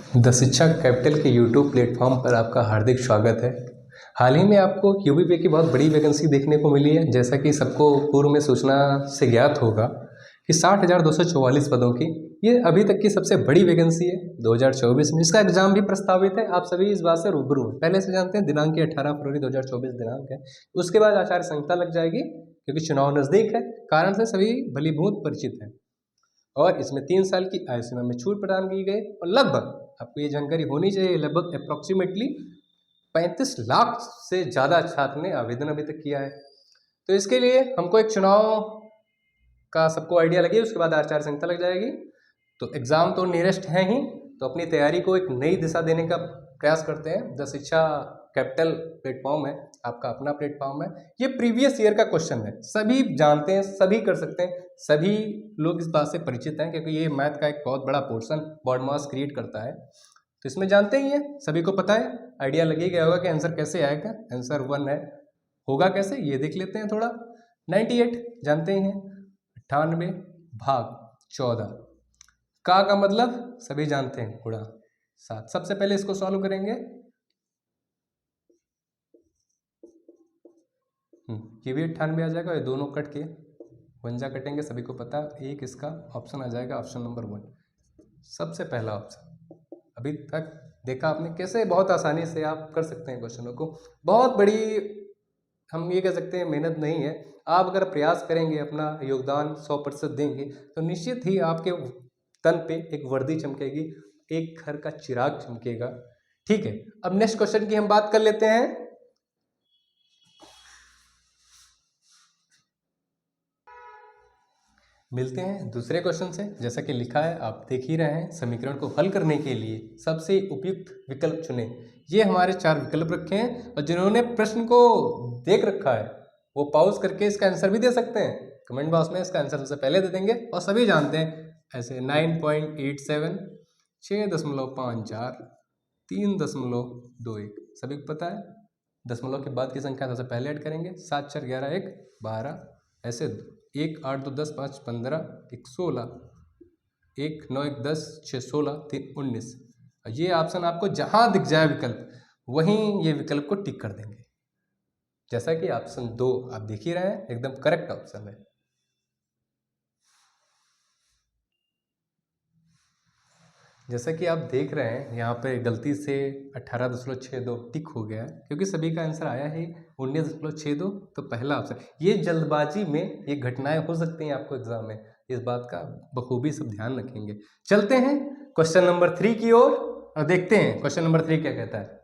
The शिक्षा capital के YouTube platform पर आपका हार्दिक स्वागत है। हाल ही में आपको यूबीपी की बहुत बड़ी वैकेंसी देखने को मिली है। जैसा कि सबको पूर्व में सूचना से ज्ञात होगा कि 60,244 पदों की ये अभी तक की सबसे बड़ी वैकेंसी है 2024 में। इसका एग्जाम भी प्रस्तावित है। आप सभी इस बात से रूबरू हैं। पहले से जानते हैं दिनांक की 18 फरवरी 2024 दिनांक है। उसके बाद आचार संहिता लग जाएगी क्योंकि चुनाव नज़दीक है, कारण से सभी भलीभांति परिचित हैं। और इसमें 3 साल की आयु सीमा में छूट प्रदान की गई और लगभग आपको ये जानकारी होनी चाहिए, लगभग अप्रॉक्सीमेटली 35 लाख से ज़्यादा छात्र ने आवेदन अभी तक किया है। तो इसके लिए हमको एक चुनाव का सबको आइडिया लगे, उसके बाद आचार संहिता लग जाएगी। तो एग्ज़ाम तो नियरेस्ट है ही, तो अपनी तैयारी को एक नई दिशा देने का प्रयास करते हैं। द शिक्षा कैपिटल प्लेटफॉर्म है, आपका अपना प्लेटफॉर्म है। ये प्रीवियस ईयर का क्वेश्चन है, सभी जानते हैं, सभी कर सकते हैं, सभी लोग इस बात से परिचित हैं क्योंकि ये मैथ का एक बहुत बड़ा पोर्शन बॉड मास क्रिएट करता है। तो इसमें जानते ही हैं, सभी को पता है, आइडिया लग ही गया होगा कि आंसर कैसे आएगा। आंसर 1 है, होगा कैसे ये देख लेते हैं थोड़ा। 98 जानते ही हैं, 98 भाग 14 का मतलब सभी जानते हैं, गुणा 7। सबसे पहले इसको सॉल्व करेंगे। ये भी 98 आ जाएगा, ये दोनों कट के 1 कटेंगे, सभी को पता। एक इसका ऑप्शन आ जाएगा, ऑप्शन नंबर 1, सबसे पहला ऑप्शन। अभी तक देखा आपने कैसे बहुत आसानी से आप कर सकते हैं क्वेश्चनों को। बहुत बड़ी हम ये कह सकते हैं मेहनत नहीं है। आप अगर प्रयास करेंगे, अपना योगदान 100% देंगे, तो निश्चित ही आपके तन पे एक वर्दी चमकेगी, एक घर का चिराग चमकेगा। ठीक है, अब नेक्स्ट क्वेश्चन की हम बात कर लेते हैं। मिलते हैं दूसरे क्वेश्चन से। जैसा कि लिखा है आप देख ही रहे हैं, समीकरण को हल करने के लिए सबसे उपयुक्त विकल्प चुनें। ये हमारे 4 विकल्प रखे हैं और जिन्होंने प्रश्न को देख रखा है वो पॉज करके इसका आंसर भी दे सकते हैं। कमेंट बॉक्स में इसका आंसर सबसे पहले दे देंगे। और सभी जानते हैं ऐसे 9.87, 6.54, 3.21, सभी को पता है। दशमलव के बाद की संख्या सबसे पहले ऐड करेंगे, 7 4 11 1 12, ऐसे 1 8 2 10 5 15 1 16, 1 9 1 10 6 16 3 19। ये ऑप्शन आपको जहां दिख जाए विकल्प, वहीं ये विकल्प को टिक कर देंगे। जैसा कि ऑप्शन 2 आप देख ही रहे हैं, एकदम करेक्ट ऑप्शन है। जैसा कि आप देख रहे हैं यहाँ पे गलती से 18.62 टिक हो गया है क्योंकि सभी का आंसर आया है 19.62। तो पहला ऑप्शन, ये जल्दबाजी में ये घटनाएं हो सकती हैं आपको एग्जाम में, इस बात का बखूबी सब ध्यान रखेंगे। चलते हैं क्वेश्चन नंबर 3 की ओर और देखते हैं क्वेश्चन नंबर 3 क्या कहता है।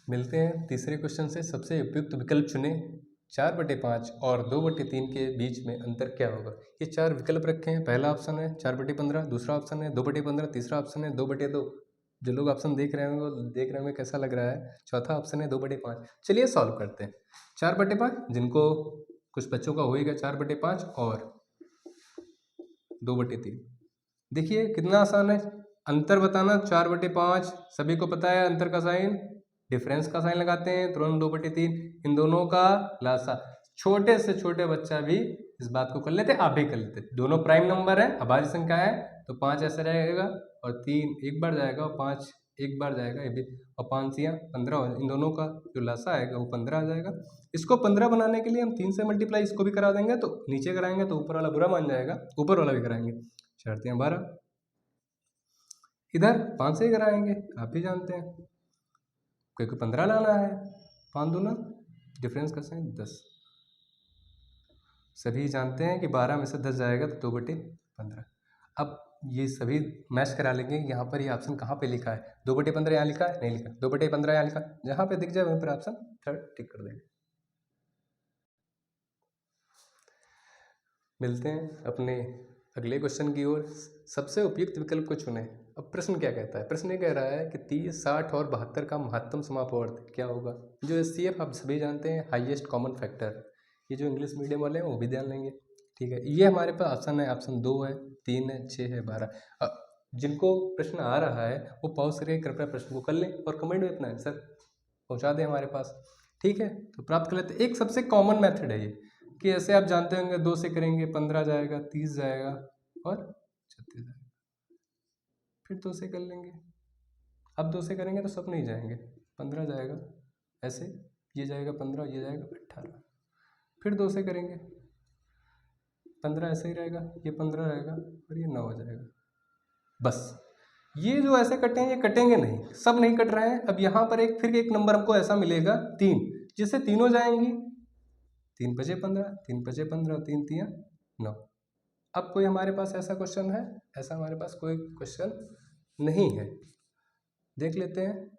मिलते हैं तीसरे क्वेश्चन से। सबसे उपयुक्त विकल्प चुने। 4/5 और 2/3 के बीच में अंतर क्या होगा। ये 4 विकल्प रखे हैं। पहला ऑप्शन है 4/15, दूसरा ऑप्शन है 2/15, तीसरा ऑप्शन है 2/2। जो लोग ऑप्शन देख रहे होंगे वो देख रहे होंगे कैसा लग रहा है। चौथा ऑप्शन है 2/5। चलिए सॉल्व करते हैं। 4/5 जिनको कुछ बच्चों का होएगा 4/5 और 2/3। देखिए कितना आसान है अंतर बताना। 4/5 सभी को पता है, अंतर का साइन, डिफरेंस का साइन लगाते हैं, तुरंत 2/3, इन दोनों का लासा। छोटे से छोटे बच्चा भी इस बात को कर लेते, आप भी कर लेते। दोनों प्राइम नंबर है, अभाज्य संख्या है, तो 5 ऐसे रहेगा और 3 एक बार जाएगा और 5 एक बार जाएगा, ये भी, और 5 या 15, इन दोनों का जो लासा आएगा वो 15 आ जाएगा। इसको 15 बनाने के लिए हम 3 से मल्टीप्लाई इसको भी करा देंगे, तो नीचे कराएंगे तो ऊपर वाला बुरा मान जाएगा, ऊपर वाला भी कराएंगे। 4 3 12, इधर 5 से ही कराएंगे, आप भी जानते हैं क्योंकि 15 लाना है। 5 दूना डिफरेंस का साइन 10, सभी जानते हैं कि 12 में से 10 जाएगा तो 2/15। अब ये सभी मैच करा लेंगे। यहाँ पर ये ऑप्शन कहाँ पे लिखा है, 2/15 यहाँ लिखा है, नहीं लिखा, 2/15 यहाँ लिखा, जहाँ पे दिख जाए वहीं पर ऑप्शन थर्ड टिक कर देंगे। मिलते हैं अपने अगले क्वेश्चन की ओर। सबसे उपयुक्त विकल्प को चुने। अब प्रश्न क्या कहता है, प्रश्न ये कह रहा है कि 30 60 और 72 का महत्तम समापवर्त क्या होगा। जो HCF आप सभी जानते हैं, हाईएस्ट कॉमन फैक्टर। ये जो इंग्लिश मीडियम वाले हैं वो भी ध्यान लेंगे। ठीक है, ये हमारे पास ऑप्शन है, ऑप्शन 2 है, 3 है, 6 है, 12। जिनको प्रश्न आ रहा है वो पॉज करके कृपया प्रश्न को कर लें और कमेंट में अपना आंसर पहुँचा दें हमारे पास। ठीक है, तो प्राप्त कर लेते। एक सबसे कॉमन मेथड है ये कि ऐसे आप जानते होंगे, 2 से करेंगे 15 जाएगा, 30 जाएगा और 36 आएगा। फिर 2 से कर लेंगे, अब 2 से करेंगे तो सब नहीं जाएंगे, 15 जाएगा ऐसे, ये जाएगा 15, ये जाएगा 18। फिर 2 से करेंगे, 15 ऐसे ही रहेगा, ये 15 रहेगा और ये 9 हो जाएगा। बस ये जो ऐसे कटे हैं ये कटेंगे नहीं, सब नहीं कट रहे हैं। अब यहाँ पर फिर एक नंबर हमको ऐसा मिलेगा 3, जिससे तीनों जाएंगी, 3 बजे 15, 3 बजे 15, 3 तिया 9। अब कोई हमारे पास ऐसा क्वेश्चन है? ऐसा हमारे पास कोई क्वेश्चन नहीं है। देख लेते हैं।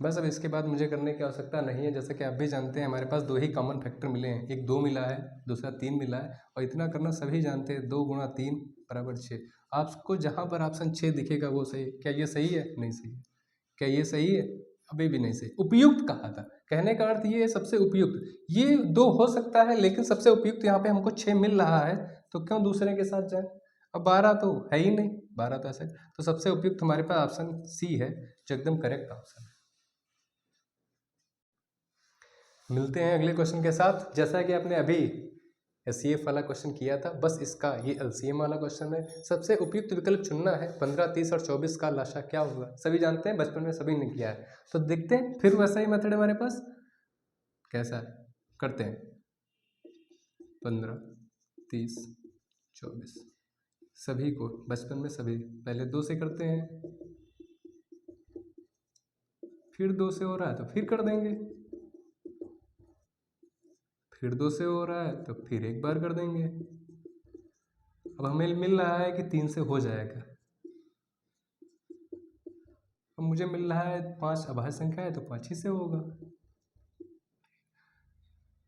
बस अब इसके बाद मुझे करने की आवश्यकता नहीं है। जैसा कि आप भी जानते हैं हमारे पास 2 ही कॉमन फैक्टर मिले हैं, एक 2 मिला है, दूसरा 3 मिला है, और इतना करना सभी जानते हैं, 2 गुणा 3 बराबर 6। आपको जहाँ पर ऑप्शन 6 दिखेगा वो सही। क्या ये सही है? नहीं सही। क्या ये सही है? अभी भी नहीं सही। उपयुक्त कहा था, कहने का अर्थ ये है सबसे उपयुक्त। ये 2 हो सकता है लेकिन सबसे उपयुक्त यहाँ पे हमको 6 मिल रहा है, तो क्यों दूसरे के साथ जाए। अब 12 तो है ही नहीं, 12 तो ऐसे, तो सबसे उपयुक्त हमारे पास ऑप्शन सी है, जो एकदम करेक्ट ऑप्शन है। मिलते हैं अगले क्वेश्चन के साथ। जैसा कि आपने अभी एससीएफ वाला क्वेश्चन किया था, बस इसका ये एलसीएम वाला क्वेश्चन है। सबसे उपयुक्त विकल्प चुनना है। 15, 30 और 24 का लाशा क्या होगा? सभी जानते हैं, बचपन में सभी ने किया है। तो देखते हैं फिर वैसा ही मेथड हमारे पास कैसा है, करते हैं। 15, 30, 24 सभी को बचपन में सभी पहले 2 से करते हैं, फिर 2 से हो रहा है तो फिर कर देंगे, फिर 2 से हो रहा है तो फिर एक बार कर देंगे। अब हमें मिल रहा है कि 3 से हो जाएगा। अब मुझे मिल रहा है 5 अभाज्य संख्या है तो 5 ही से होगा।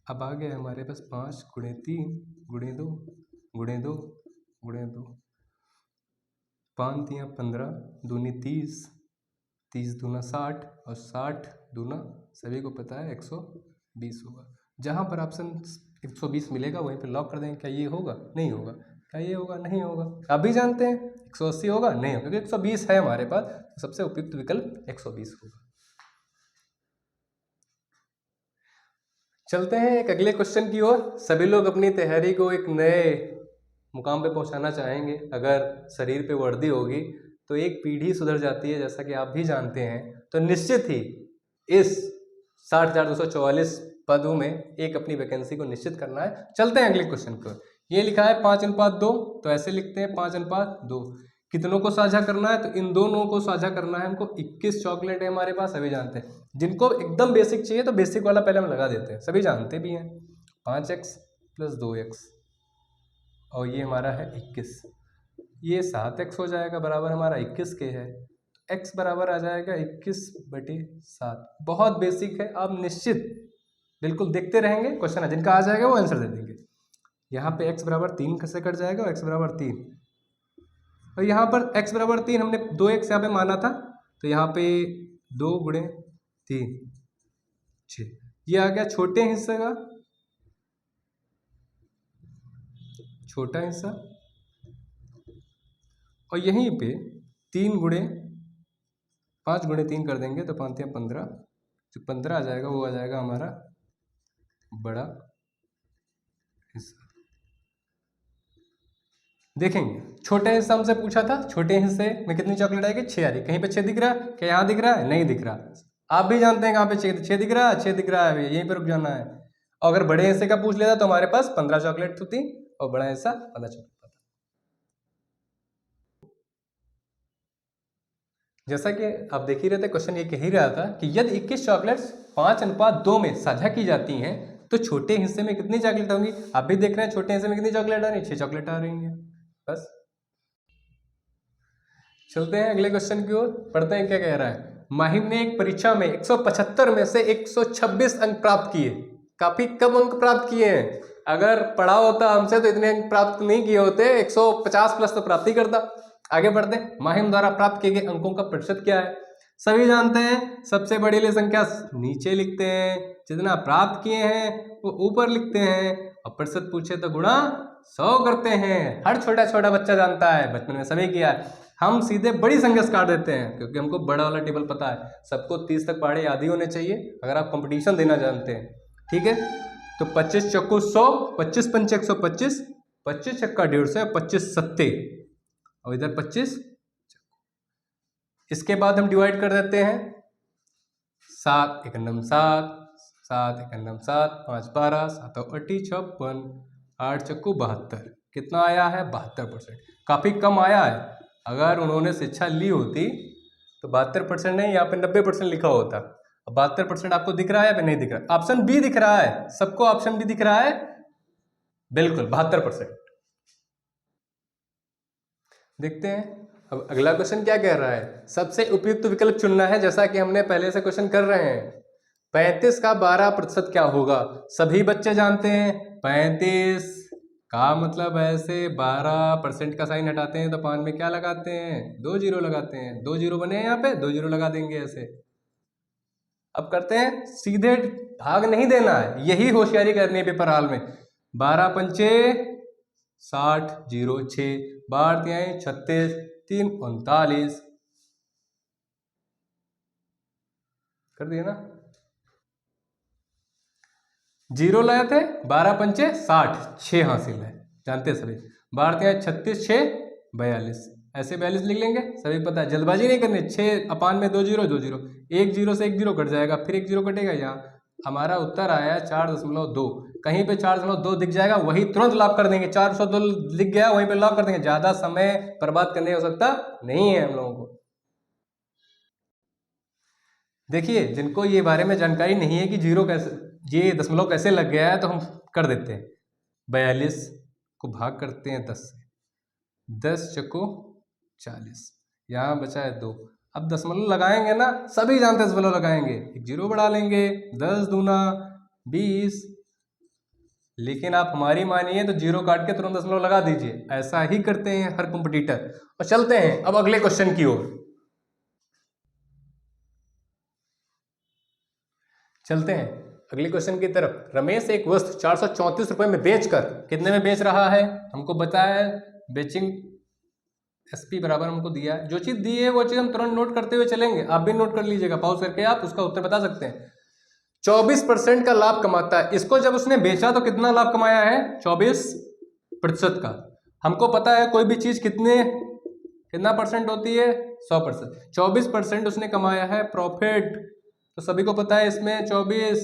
अब आ गया हमारे पास 5 गुणे 3 गुणे 2 गुणे 2 गुणे 2, 5 तिया 15, दूनी 30, 30 दूना 60 और 60 दूना सभी को पता है 120 होगा। जहाँ पर ऑप्शन 120 मिलेगा वहीं पे लॉक कर देंगे। क्या ये होगा? नहीं होगा। क्या ये होगा? नहीं होगा। आप भी जानते हैं 180 होगा? नहीं होगा, क्योंकि 120 है हमारे पास, तो सबसे उपयुक्त विकल्प 120 होगा। चलते हैं एक अगले क्वेश्चन की ओर। सभी लोग अपनी तैयारी को एक नए मुकाम पे पहुंचाना चाहेंगे। अगर शरीर पे वर्दी होगी तो एक पीढ़ी सुधर जाती है, जैसा कि आप भी जानते हैं। तो निश्चित ही इस 60,244 पदों में एक अपनी वैकेंसी को निश्चित करना है। चलते हैं अगले क्वेश्चन को। ये लिखा है 5:2, तो ऐसे लिखते हैं 5:2। कितनों को साझा करना है? तो इन दोनों को साझा करना है हमको। 21 चॉकलेट है हमारे पास, सभी जानते हैं। जिनको एकदम बेसिक चाहिए तो बेसिक वाला पहले हम लगा देते हैं, सभी जानते भी हैं। 5x + 2x और ये हमारा है 21, ये 7x हो जाएगा, बराबर हमारा 21 के है। x बराबर आ जाएगा 21/7। बहुत बेसिक है, आप निश्चित बिल्कुल देखते रहेंगे, क्वेश्चन है जिनका आ जाएगा वो आंसर दे देंगे। यहाँ पे x बराबर 3 से कट जाएगा और x बराबर 3, और यहाँ पर x बराबर 3 हमने 2x यहाँ पे माना था, तो यहाँ पे 2 गुणे 3 6, ये आ गया छोटे हिस्से का छोटा हिस्सा, और यहीं पे 3 गुणे 5 गुणे 3 कर देंगे तो 5 या 15, जो 15 आ जाएगा वो आ जाएगा हमारा बड़ा हिस्सा। देखेंगे छोटे हिस्सा हमसे पूछा था, छोटे हिस्से में कितनी चॉकलेट आएगी? 6 आ रही। कहीं पे 6 दिख रहा है क्या? यहाँ दिख रहा है? नहीं दिख रहा। आप भी जानते हैं कहाँ पे 6 दिख रहा है, 6 दिख रहा है, यहीं पे रुक जाना है। और अगर बड़े हिस्से का पूछ लेता तो हमारे पास 15 चॉकलेट होती और बड़ा हिस्सा 15 चॉकलेट होता। जैसा कि आप देख ही रहे थे, क्वेश्चन ये कह ही रहा था कि यदि 21 चॉकलेट्स 5:2 में साझा की जाती हैं तो छोटे हिस्से में कितनी चॉकलेट होंगी? आप भी देख रहे हैं छोटे हिस्से में कितनी चॉकलेट आ रही है? 6 चॉकलेट आ रही हैं। बस चलते हैं अगले क्वेश्चन की ओर, पढ़ते हैं क्या कह रहा है। माहिम ने एक परीक्षा में 175 में से 126 अंक प्राप्त किए। काफी कम अंक प्राप्त किए हैं। अगर पढ़ा होता हमसे तो इतने अंक प्राप्त नहीं किए होते, 150 प्लस तो प्राप्त ही करता। आगे बढ़ते हैं। माहिम द्वारा प्राप्त किए गए अंकों का प्रतिशत क्या है? सभी जानते हैं, सबसे बड़ी वाली संख्या नीचे लिखते हैं, जितना प्राप्त किए हैं वो ऊपर लिखते हैं, और प्रतिशत पूछे तो गुणा 100 करते हैं। हर छोटा छोटा बच्चा जानता है, बचपन में सभी किया है। हम सीधे बड़ी संख्या से काट देते हैं क्योंकि हमको बड़ा वाला टेबल पता है। सबको 30 तक पहाड़े याद ही होने चाहिए अगर आप कंपटीशन देना जानते हैं, ठीक है। तो 25 चक्कू 100, 25 पंचे 125, 25 छक्का 150, 25 सत्ते, और इधर 25। इसके बाद हम डिवाइड कर देते हैं, 7 एकन्नम 7, 7 एकन्नम 7, 5 12, 7 80 56, 8 चक्कू 72। कितना आया है? 72%। काफ़ी कम आया है। अगर उन्होंने शिक्षा ली होती तो 72% नहीं, यहाँ पे 90% लिखा होता। अब 72% आपको दिख रहा है या नहीं दिख रहा? ऑप्शन बी दिख रहा है सबको, ऑप्शन बी दिख रहा है, बिल्कुल 72%। देखते हैं अब अगला क्वेश्चन क्या कह रहा है। सबसे उपयुक्त विकल्प चुनना है, जैसा कि हमने पहले से क्वेश्चन कर रहे हैं। 35 का 12% क्या होगा? सभी बच्चे जानते हैं 35 का मतलब ऐसे 12% का साइन हटाते हैं तो 5 में क्या लगाते हैं? 2 जीरो लगाते हैं। 2 जीरो बने हैं यहाँ पे, 2 जीरो लगा देंगे ऐसे। अब करते हैं, सीधे भाग नहीं देना है, यही होशियारी करनी है पेपर हाल में। 12 पंचे 60, 0 6, 12 तिहाई 36, 3 39, कर दिया ना। 0 लाए थे, 12 पंचे 60, 6 हासिल है, जानते हैं सभी। 12 तिहाई 36, 6 42, ऐसे 42 लिख लेंगे, सभी पता है। जल्दबाजी नहीं करनी। 6 अपान में 2 जीरो 2 जीरो, 1 जीरो से 1 जीरो कट जाएगा, फिर 1 जीरो कटेगा। यहाँ हमारा उत्तर आया 4.2। कहीं पे 4.2 दिख जाएगा, वही तुरंत लॉक कर देंगे। 402 लिख गया, वहीं पे लॉक कर देंगे। ज्यादा समय बर्बाद करने की आवश्यकता नहीं है हम लोगों को। देखिए, जिनको ये बारे में जानकारी नहीं है कि जीरो कैसे, ये दशमलव कैसे लग गया है, तो हम कर देते हैं। 42 को भाग करते हैं 10 से, 10 चक्को 40, यहाँ बचा है 2। अब दशमलव लगाएंगे ना, सभी जानते हैं दशमलव लगाएंगे, एक जीरो बढ़ा लेंगे, 10 दूना 20। लेकिन आप हमारी मानिए तो जीरो काट के तुरंत दशमलव लगा दीजिए। ऐसा ही करते हैं हर कंपटीटर। और चलते हैं अब अगले क्वेश्चन की ओर। चलते हैं अगले क्वेश्चन की तरफ। रमेश एक वस्तु 434 रुपए में बेचकर कितने में बेच रहा है? हमको बताया है बेचिंग एसपी बराबर हमको दिया है। जो चीज दी है वो चीज हम तुरंत नोट करते हुए चलेंगे, आप भी नोट कर लीजिएगा, पॉज करके आप उसका उत्तर बता सकते हैं। 24% का लाभ कमाता है। इसको जब उसने बेचा तो कितना लाभ कमाया है? 24% का। हमको पता है कोई भी चीज कितना परसेंट होती है? 100%। 24% उसने कमाया है प्रॉफिट, तो सभी को पता है इसमें 24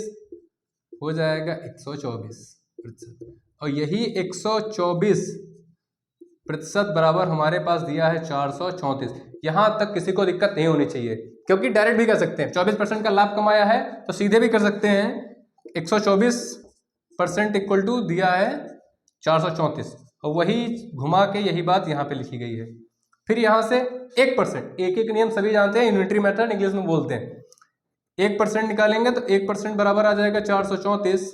हो जाएगा 124%। और यही 124% बराबर हमारे पास दिया है 434। यहां तक किसी को दिक्कत नहीं होनी चाहिए, क्योंकि डायरेक्ट भी कर सकते हैं। 24% का लाभ कमाया है तो सीधे भी कर सकते हैं। 124% इक्वल टू दिया है 434, और वही घुमा के यही बात यहाँ पे लिखी गई है। फिर यहाँ से 1%, एक नियम सभी जानते हैं, यूनिटरी मेथड इंग्लिश में बोलते हैं। 1% निकालेंगे तो 1% बराबर आ जाएगा 434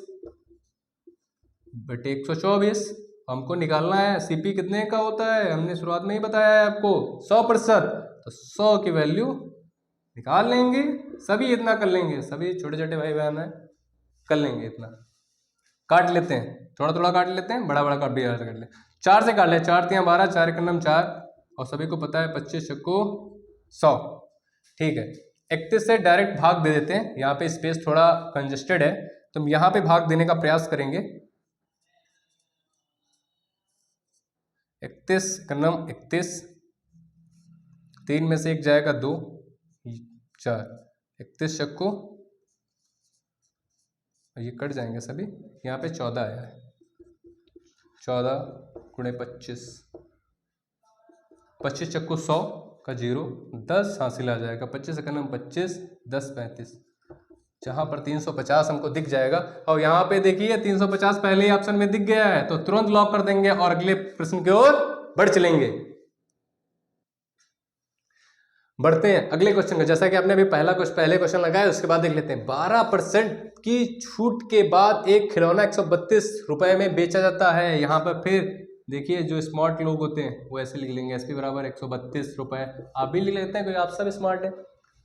बटे 124। हमको निकालना है सीपी कितने का होता है, हमने शुरुआत में ही बताया है आपको 100%। तो 100 की वैल्यू निकाल लेंगे, सभी इतना कर लेंगे, सभी छोटे छोटे भाई बहन है, कर लेंगे इतना। काट लेते हैं, थोड़ा थोड़ा काट लेते हैं, बड़ा बड़ा काट भी कर ले। 4 से काट ले, 4 तिया 12, 4 एक नम 4, और सभी को पता है 25 चक्को 100। ठीक है, 31 से डायरेक्ट भाग दे देते हैं। यहाँ पे स्पेस थोड़ा कंजेस्टेड है तो हम यहाँ पे भाग देने का प्रयास करेंगे। 31 कन्नम 31, 3 में से 1 जाएगा 2 4, 31 चक्को, ये कट जाएंगे सभी। यहाँ पे 14 आया है, 14 गुणे 25, 25 चक्को 100 का 0, 10 हासिल आ जाएगा। 25 कन्नम 25, 10 35, जहाँ पर 350 हमको दिख जाएगा। और यहाँ पे देखिए 350 पहले ही ऑप्शन में दिख गया है, तो तुरंत लॉक कर देंगे और अगले प्रश्न की ओर बढ़ चलेंगे। बढ़ते हैं अगले क्वेश्चन का। जैसा कि आपने अभी पहले क्वेश्चन लगाया, उसके बाद देख लेते हैं। 12% की छूट के बाद एक खिलौना 132 रुपए में बेचा जाता है। यहाँ पर फिर देखिए, जो स्मार्ट लोग होते हैं वो ऐसे लिख लेंगे, एसपी बराबर 132 रुपए। आप भी लिख लेते हैं क्योंकि आप सब स्मार्ट है।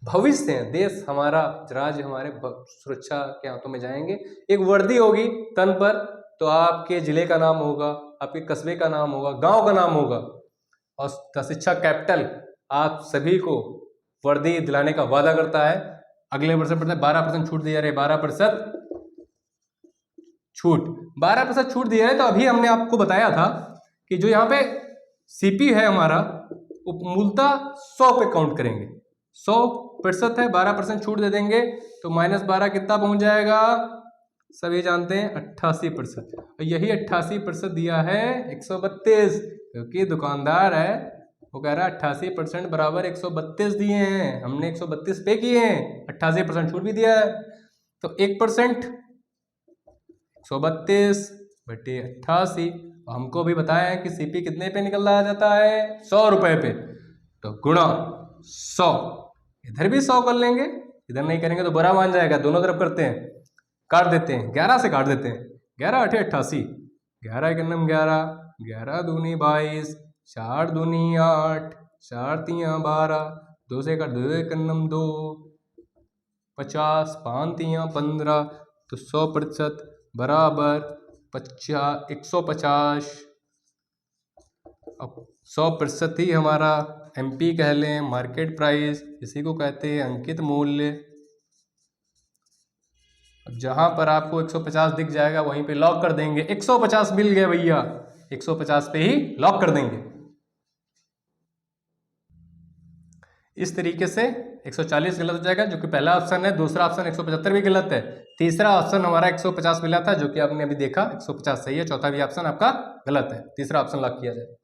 भविष्य है, देश हमारा, राज्य हमारे सुरक्षा के हाथों में जाएंगे। एक वर्दी होगी तन पर, तो आपके जिले का नाम होगा, आपके कस्बे का नाम होगा, गांव का नाम होगा, और शिक्षा कैपिटल आप सभी को वर्दी दिलाने का वादा करता है। अगले वर्ष 12% छूट दी जा रही है, 12% छूट 12% छूट दिया है। तो अभी हमने आपको बताया था कि जो यहाँ पे सीपी है हमारा वो मूलतः 100 पे काउंट करेंगे। 100% है, 12% छूट दे देंगे तो -12 कितना पहुंच जाएगा, सभी जानते हैं 88%। और यही 88% दिया है 132, क्योंकि दुकानदार है वो कह रहा है 88% बराबर 132 दिए हैं, हमने 132 पे किए हैं, 88% छूट भी दिया है। तो 1% 132 बटे 88, हमको भी बताया है कि सीपी कितने पे निकल जाता है, 100 रुपए पे, तो गुणा 100। इधर भी 100 कर लेंगे, इधर नहीं करेंगे तो बुरा मान जाएगा, दोनों तरफ करते हैं, काट देते हैं, 11 से काट देते हैं, 11 8 88, 11 एक नम 11, 11 दूनी 22, 4 दूनी 8, 4 तियाँ 12, 2 से काट 2 एक नम 2, 50, 5 तियाँ 15, तो 100% बराबर 150। अब 100% ही हमारा एमपी कह लें, मार्केट प्राइस, इसी को कहते हैं अंकित मूल्य। जहां पर आपको 150 दिख जाएगा वहीं पे लॉक कर देंगे, 150 मिल गया भैया, 150 पे ही लॉक कर देंगे। इस तरीके से 140 गलत हो जाएगा, जो कि पहला ऑप्शन है। दूसरा ऑप्शन 175 भी गलत है। तीसरा ऑप्शन हमारा 150 मिला था, जो कि आपने अभी देखा 150 सही है। चौथा भी ऑप्शन आपका गलत है, तीसरा ऑप्शन लॉक किया जाए।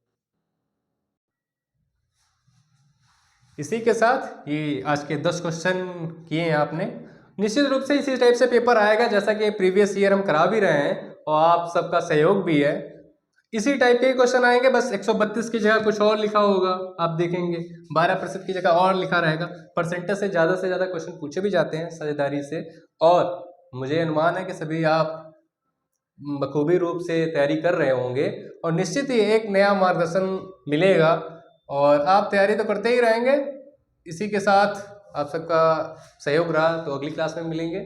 इसी के साथ ये आज के 10 क्वेश्चन किए हैं आपने। निश्चित रूप से इसी टाइप से पेपर आएगा, जैसा कि प्रीवियस ईयर हम करा भी रहे हैं और आप सबका सहयोग भी है। इसी टाइप के क्वेश्चन आएंगे, बस 132 की जगह कुछ और लिखा होगा, आप देखेंगे 12% की जगह और लिखा रहेगा। परसेंटेज से ज़्यादा क्वेश्चन पूछे भी जाते हैं साझेदारी से, और मुझे अनुमान है कि सभी आप बखूबी रूप से तैयारी कर रहे होंगे और निश्चित ही एक नया मार्गदर्शन मिलेगा और आप तैयारी तो करते ही रहेंगे। इसी के साथ आप सबका सहयोग रहा तो अगली क्लास में मिलेंगे।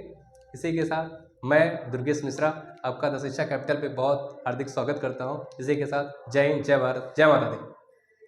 इसी के साथ मैं दुर्गेश मिश्रा आपका द शिक्षा कैपिटल पे बहुत हार्दिक स्वागत करता हूँ। इसी के साथ जय हिंद, जय भारत, जय माता दी।